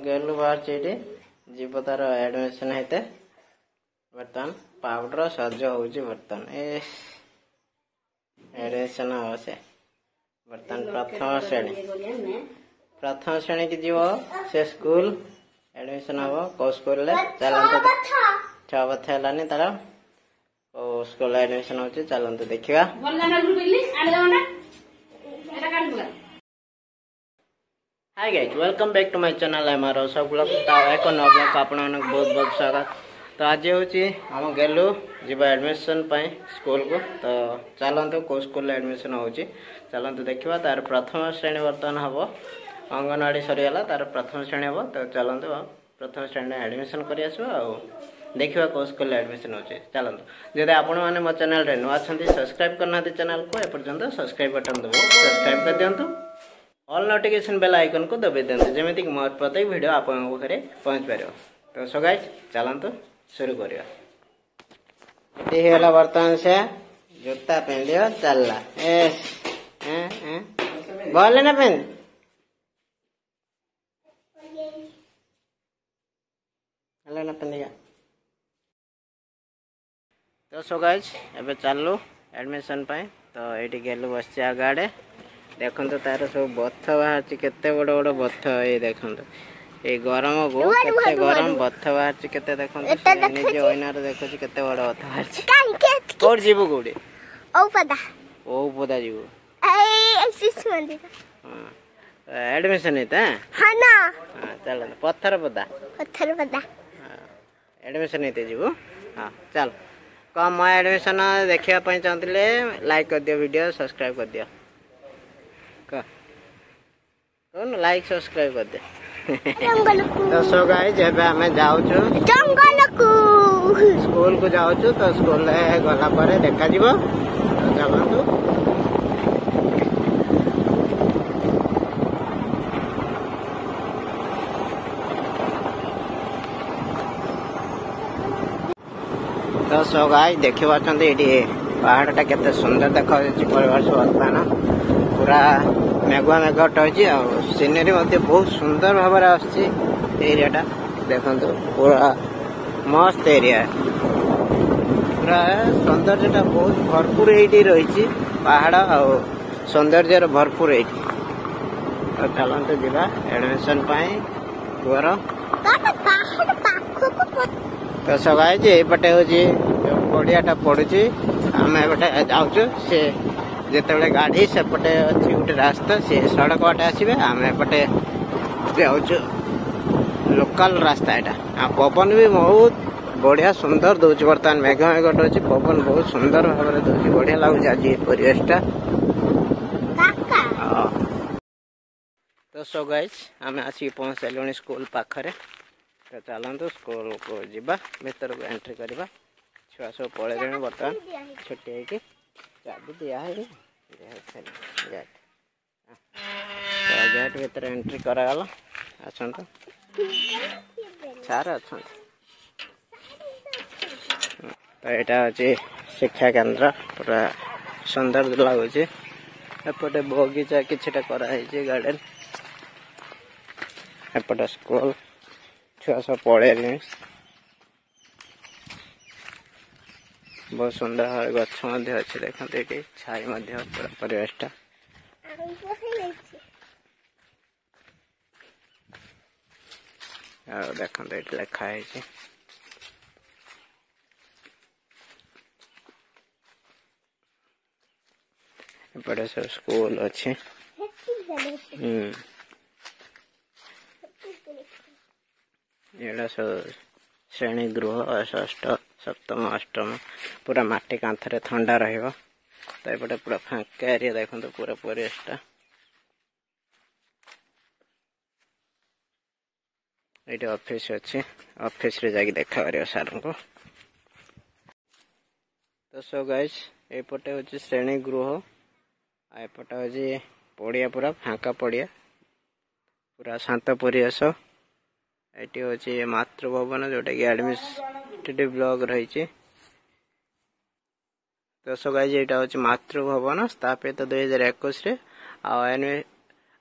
गेलु बाहर चेटी जीव तार एडमिशन हेते बर्तमान पाउडर सज होउची बर्तमान एडमिशन हो से बर्तमान प्रथम श्रेणी की जीव से स्कूल एडमिशन हम को स्कूल चलते 6 वर्ष है तार स्कूल एडमिशन हो चलते देखा hi guys welcome back to my channel M R सब ब्लॉग एक नव ब्लॉग आप बहुत बहुत स्वागत। तो आज हूँ आम गेलु जीवा एडमिशन स्कूल को तो चलते कौ स्कूल एडमिशन हो चलते देखा तार प्रथम श्रेणी बर्तमान हम अंगनवाड़ी सरीगला तार प्रथम श्रेणी हम तो चलते प्रथम श्रेणी एडमिशन कर देखा कौ स्कूल एडमिशन हो चलते जदि आपण मैंने मो चैनल नुआ सब्सक्राइब करना चैनल को एपर्तंत सब्सक्राइब बटन दबे सब्सक्राइब कर दिंतु ऑल नोटिफिकेशन बेल आइकन को दबे दिंतु जमीक मोर प्रत्येक वीडियो आप पाखे पहुँच पार। तो सो गाइस चलते शुरू करिया बर्तमान से जूता पहन लियो चलला बोल ना पहन ना पहन तो सो गाइस एबे चलू एडमिशन तो ये गेलु बस आगे देखो तार सब बथ बाहर केते बड़ बड़ बथ ये देखो ये गरम को केते गरम बथ बाहर केते देखो निजे ओइनार देखो केते बड़ बथ बाहर कोड जीवु कोडी ओपदा जीवु एडमिशन हेता हां ना चल पत्थर पदा एडमिशन हेते जीवु हां चल कम मैं एडमिशन देखिया पई चाहतले लाइक कर दियो वीडियो सब्सक्राइब कर दियो कौन लाइक सब्सक्राइब कर दे तो सो गाइस जब हमें जाऊ जंगल को स्कूल को जाऊ तो स्कूल गला पर देखा जीव तो चलतु तो सो गाइस देखि बाछंती एडी पहाड़टा केते सुंदर देखा परिवेश बर्तमान पूरा मेघुआ मेघ टची सीनेरी बहुत सुंदर भाव एरियाटा देखो पूरा मस्त एरिया पूरा सौंदर्यटा बहुत भरपूर ये रही पहाड़ आ सौंदर्य भरपूर ये तो चलते जावा एडमिशन पुअर तो सगाई एपटे हूँ पड़ियाटा पड़ुची आम एपटे जाऊँ सी जिते गाड़ी सेपटे अच्छी गोटे रास्ता सी सड़क बाटे आसवे आम एपटे जाऊँ लोकल रास्ता यहाँ पवन भी बहुत बढ़िया सुंदर दौर बर्तमान मेघ मेघ डे पवन बहुत सुंदर भाव में दौर बढ़िया लगुच आज परिवेशटा तो सो गाइस आम आसिक पहुँच सारे स्कूल पाखरे तो चलतु स्कूल को जीवा भीतर को एंट्री करवा छुआ सब पड़े बर्तमान छुट्टी होगी चाबी दिया है गेट भीतर एंट्री करागला आसतु सार अच्छा तो यहाँ हूँ शिक्षा केन्द्र पूरा सुंदर लगुच एपटे बगीचा किछटा कराई गार्डन एपटे स्कूल छुआ सब पड़े बहुत सुंदर भाव गछ अच्छे देखते ये छाई पूरा परिवेशटा देखते ये लिखाई एपटे सब स्कूल अच्छे सब श्रेणी गृह षष्ठ सप्तम अष्टम पूरा माटी कांथरे ठंडा रहिबो तो एपटे पूरा फांका एरिया देखो पूरा परिवेशटा ये ऑफिस अच्छे ऑफिस रे जाके देखा करियो सर को तो सो गाइस एपटे होची श्रेणी गृह एपटे होची पड़िया पूरा फांका पड़िया पूरा शांत परिवेश ये हूँ मातृभवन जोटा कि एडमिनिस्ट्रेटिव ब्लॉक रही तो सो गाइस यहाँ हूँ मातृभवन स्थापित 2021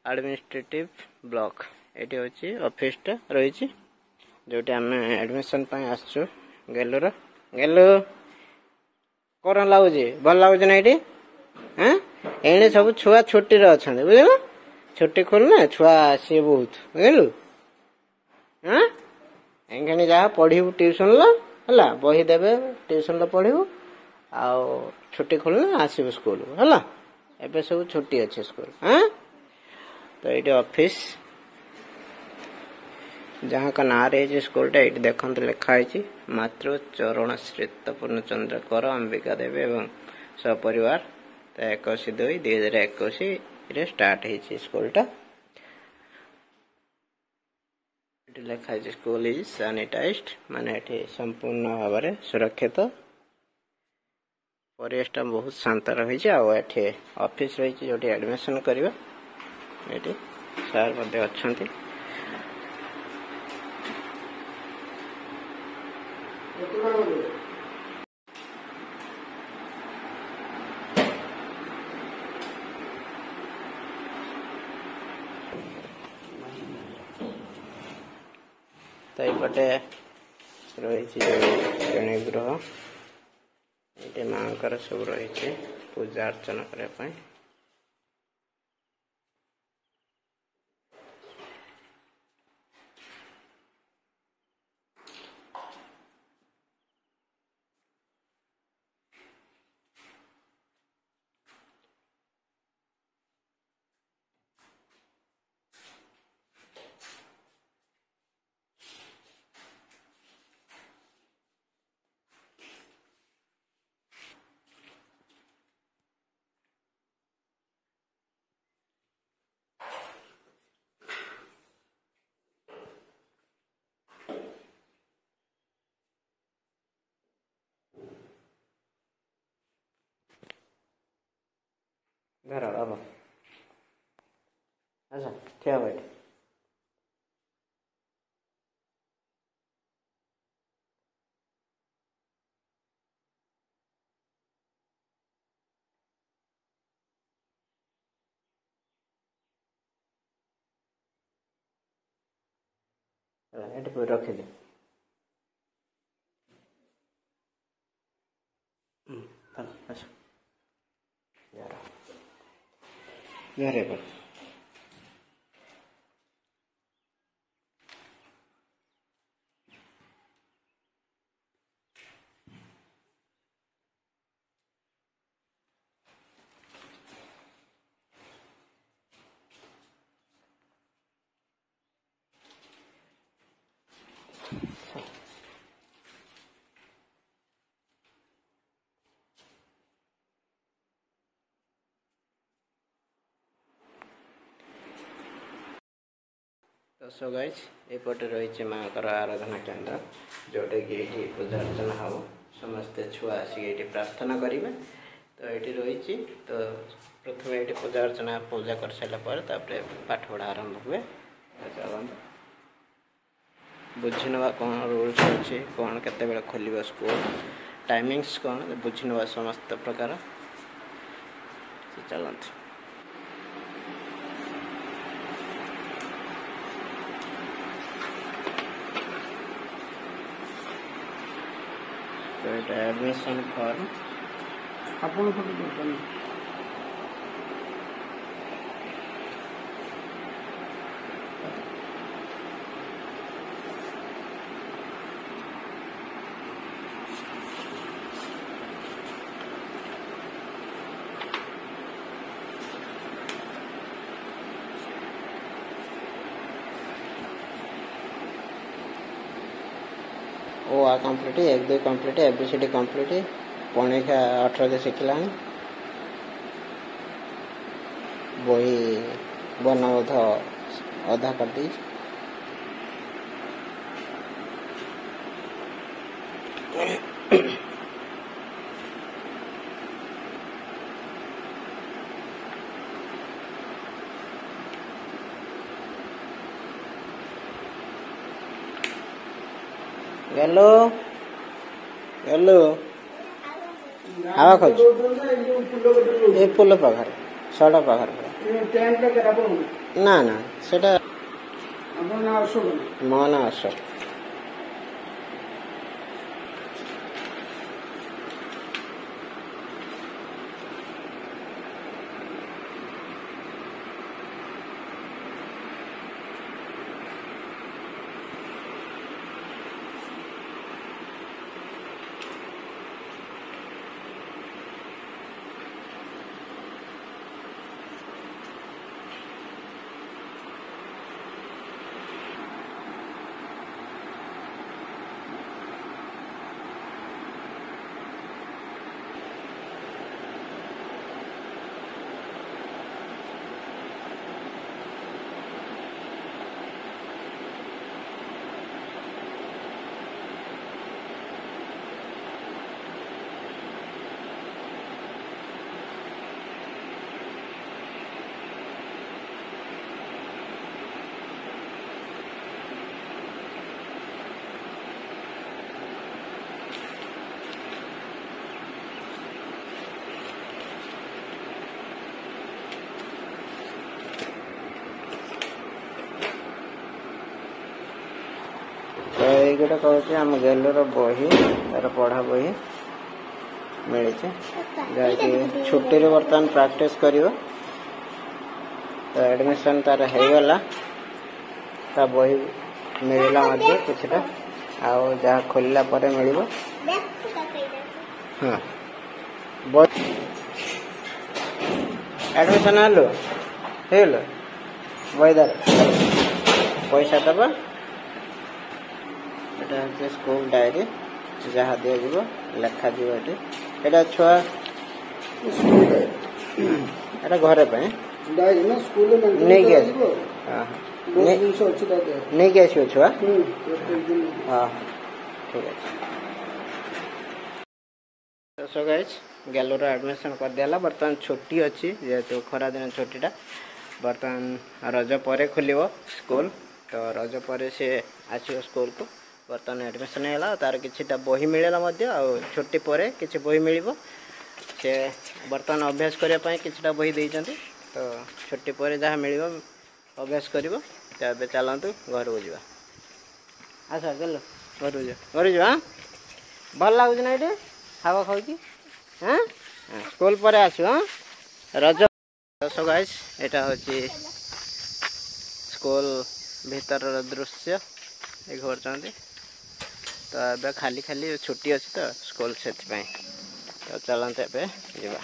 एडमिनिस्ट्रेटिव ब्लॉक ये हूँ ऑफिसटा रही जोटी आम एडमिशन आसचु गेलुर गेलु कौन लगुच भल लगुच ना ये एने सब छुआ छुट्टी अच्छा बुझल छुट्टी खोलना छुआ आसे बहुत बुझलु हाँ एखे जहाँ पढ़ू ट्यूशन है बही देवे ट्यूशन पढ़ू आउ छुट्टी खोलना आसबु स्कूल है एबे सब छुट्टी अच्छे स्कूल हाँ तो ये ऑफिस जहाँ का ना रही स्कूलटा ये देखते लिखाई मातृ चरण श्रीत पूर्णचंद्र कर अंबिका देवी एवं सपरिवार तो 21/2/2021 स्टार्ट हो स्कूलटा लिखाई स्कूल इज सैनिटाइज्ड माने संपूर्ण भाव में सुरक्षित परिवेश बहुत शांत रही ऑफिस रही जो एडमिशन करवा ये सार अच्छा तो ये रही श्रेणीगृह ये माँ सब रही पूजा अर्चना करने घर अब अच्छा क्या बैठ रखी दे अच्छा घरे पर तो सो गाइज एपटे रही माँ आराधना केन्द्र जोटा कि ये पूजा अर्चना हम समस्ते छुआ आसिक प्रार्थना करेंगे तो ये रही तो प्रथम ये पूजा अर्चना पूजा कर सारापर पाठ पढ़ा आरंभ हुए चलते बुझी ना कौन रूल्स अच्छे कौन केत खोल स्कूल टाइमिंग्स कौन बुझी ना समस्त प्रकार चलते तो ये एडमिशन फॉर्म आपन फोटो देते ओ आ कंप्लीट 1 2 कंप्लीट एबीसीडी कंप्लीट पौने का 18 के शिखला बही बनबोध अधा कर दी गलो गलो आवा खोज ए पुल पाखर सड़ा पाखर ଟେଣ୍ଟଟା କେଟା ପଡୁନି ନା ନା ସେଟା ଆପଣ ନା ଅଶୋକ ମୋ ନାଁ ଅଶୋକ। तो ये कौन आम गेलुर बही तार पढ़ा बही मिली जहाँकि छुट्टी बर्तमान प्रैक्टिस कर तो एडमिशन तार होगला ता बही मिलला किछटा आउ जहाँ खोलला पर मिल हाँ एडमिशन आलु हेलो बहीदार पैसा दबा स्कूल डायरी जहाँ दि लेखा ये छुआ एटा घरे डायरी ना स्कूल में नहीं के नहीं के आसो छुआ हाँ ठीक है। तो सो गाइस गैलोर एडमिशन कर दिया बर्तमान छुट्टी अच्छी जेहेतु खरा दिन छुट्टीटा बर्तमान रज पर खोल स्कूल तो रज पर से आसो स्कूल को बर्तमान एडमिशन है तार किछिटा बही मिलला छुट्टी पर किसी बही मिल से बर्तमान अभ्यास करने किछिटा बही देइचंती तो छुट्टी पर जहाँ मिल अभ्यास कर चलतु घर को जा आस चल घर जा भल लगुच ना ये हवा खाऊँ हाँ स्कूल पर आसो हाँ रज सो गाइस यहाँ हूँ स्कूल भीतर दृश्य ये घर तो अब खाली खाली छुट्टी अच्छी तो स्कूल से तो चलते ए जा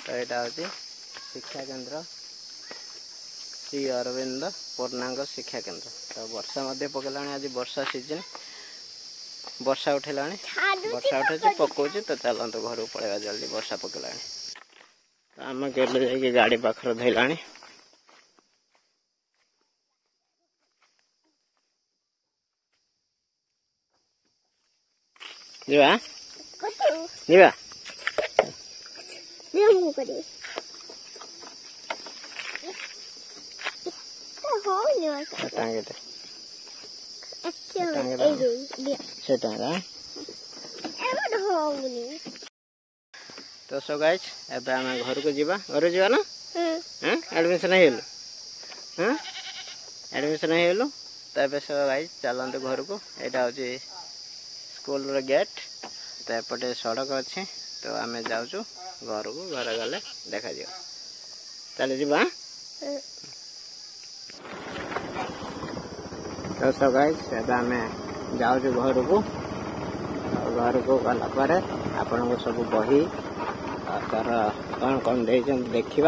तो यहाँ हूँ शिक्षा केंद्र श्री अरविंद पूर्णांग शिक्षा केंद्र तो वर्षा पकड़ा आज वर्षा सीजन वर्षा उठेला उठे पकाऊँ तो चलते घर को पलैया जल्दी वर्षा पकड़ा तो आम गेले जाकि गाड़ी पाखर धैला जीवा जीवा तो सो गाइस एबे आम घर को जीवा घर जीवा ना एडमिशन हेलु हाँ एडमिशन हेलु तो एबे सो गाइस चलते घर को यहाँ हूँ स्कूल गेट तो एपटे सड़क अच्छी तो आम जाऊँ घर को घर गले देखा चल जा तो सो गाइस आम जाऊँ घर को घर को गला पर आपण को सब बही तार कौन कौन देखा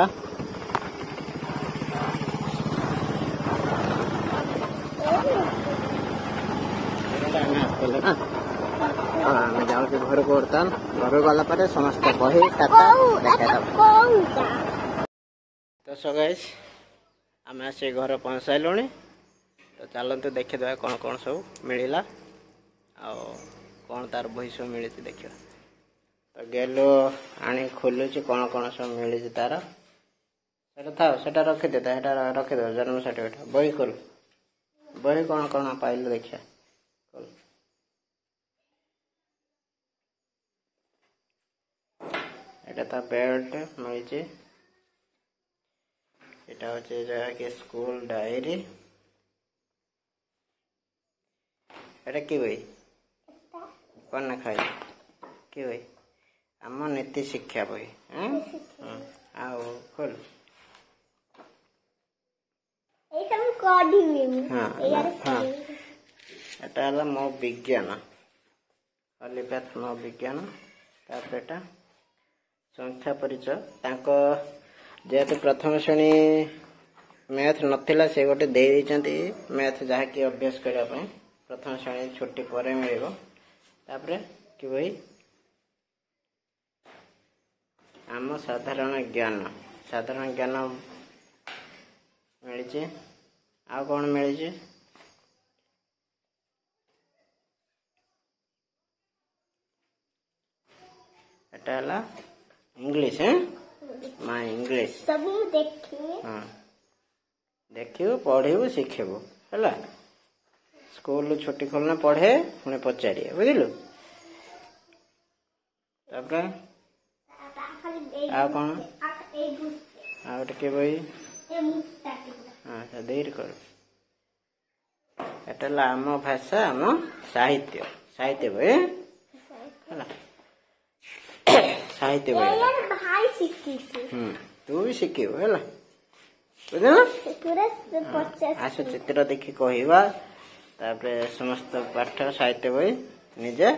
आम जाऊँ घर को बर्तमान घर गला पर समस्त बही खाता देखा तो सो गाइस आम आसी घर पहुँच सारूँ तो चलते देखीद कौन कौन सब मिलला आ कौन तार बही सब मिली देखा तो गेलो आनी खोलुची कौन कौन सब मिली तार था रखीदे रखीद जन्म सर्टिफिकेट बही खोल बही कौन कौन पाइल देखा खोल। এটা তা বেল্ট মিলছে। এটা হচ্ছে যাকে স্কুল ডায়েরি। এটা কি বই কোন না খাই কি বই ଆମ ନୀତି ଶିକ୍ଷା ବହି। ଆଉ ଖୋଲ। ଏଟା ହେଲା ମୋ ବିଜ୍ଞାନ ଅଲିପାଥ ମୋ ବିଜ୍ଞାନ। ତାପରେ ଏଟା ସଂଖ୍ୟା ପରିଚୟ। ତାଙ୍କ ଯେହେତୁ ପ୍ରଥମ ଶ୍ରେଣୀ ମ୍ୟାଥ ନଥିଲା ସେ ଗୋଟେ ଦେଇ ଦେଇଛନ୍ତି ମ୍ୟାଥ ଯାହାକି ଅଭ୍ୟାସ କରିବା ପାଇଁ ପ୍ରଥମ ଶ୍ରେଣୀ ଛୁଟି ପରେ ମିଳିବ। ତାପରେ କି ବହି ଆମ ସାଧାରଣ ଜ୍ଞାନ ମିଳିଛି। ଆଉ କଣ ମିଳିଛି ଏଟା ହେଲା ଇଂଲିଶ। ମା ଇଂଲିଶ ସବୁ ଦେଖିବୁ ପଢିବୁ ଶିଖିବୁ ହେଲା। ସ୍କୁଲ ଛୁଟି ଖୋଲନା ପଢେ ପୁଣି ପଚାରିବେ ବୁଝିଲୁ। ତାପରେ ଆଉ କଣ ଆଉ ଟିକେ ବହି ଦେଇରି କର। ଏଟା ହେଲା ଆମ ଭାଷା ଆମ ସାହିତ୍ୟ ବହି ହେଲା। ସାହିତ୍ୟ ବହି ତୁ ବି ଶିଖିବୁ ହେଲା। ଆସ ଚିତ୍ର ଦେଖି କହିବା। ତାପରେ ସମସ୍ତ ପାଠ ସାହିତ୍ୟ ବହି ନିଜେ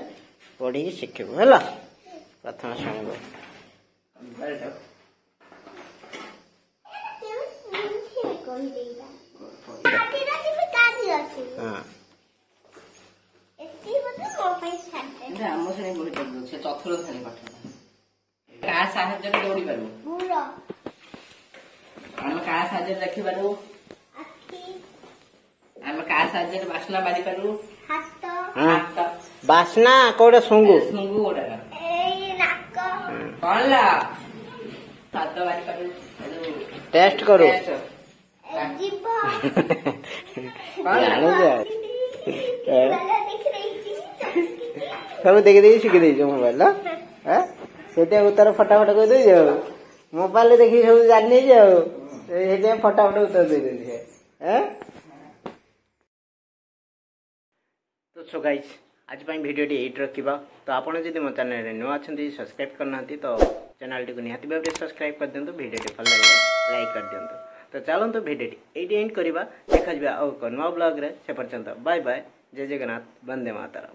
ପଢିକି ଶିଖିବୁ ହେଲା। ପ୍ରଥମ ଶ୍ରେଣୀ ବହି ଆମ ଶ୍ରେଣୀ ବହି ସେ ଚତୁର୍ଥ ଶ୍ରେଣୀ ପାଠ। କାହା ସାହାଯ୍ୟରେ ଦୌଡ଼ି ପାରିବୁ ଆମେ କାହା ସାହାଯ୍ୟରେ ଦେଖିପାରିବୁ ଆମେ କାହା ସାହାଯ୍ୟରେ ବାସ୍ନା ବାରି ପାରିବୁ ବାସ୍ନା କୋଉଟା ଶୁଙ୍ଗୁ କୋଉଟା କଣ ଲା ହାତ ବାରି ପାରିବୁ ଟେଷ୍ଟ କରୁ ସବୁ ଦେଖି ଦେଖି ଶିଖି ଦେଇଛୁ ମୋବାଇଲ। ସେଇଟା ଉତ୍ତର ଫଟାଫଟ କହିଦେଇଛୁ ଆଉ ମୋବାଇଲ ଦେଖିକି ସବୁ ଜାଣିନେଇଛୁ ଆଉ ସେଇଥିପାଇଁ ଫଟାଫଟ ଉତ୍ତର ଦେଇଦେଇଛି। तो सो गाइस आज भिडियोटी एट रखा। तो आपड़ जब मो चैनल नुआ अच्छा सब्सक्राइब करना तो चैनल टी निहाती भाव सब्सक्राइब कर दिंतु। भिडियोटी भल लगे लाइक कर दिंतु। तो चलते भिडियोटी ये एंड करवा देखा आउ नुआ ब्लॉग रे से पर्यंत बाय बाय जय जगन्नाथ वंदे मातरम।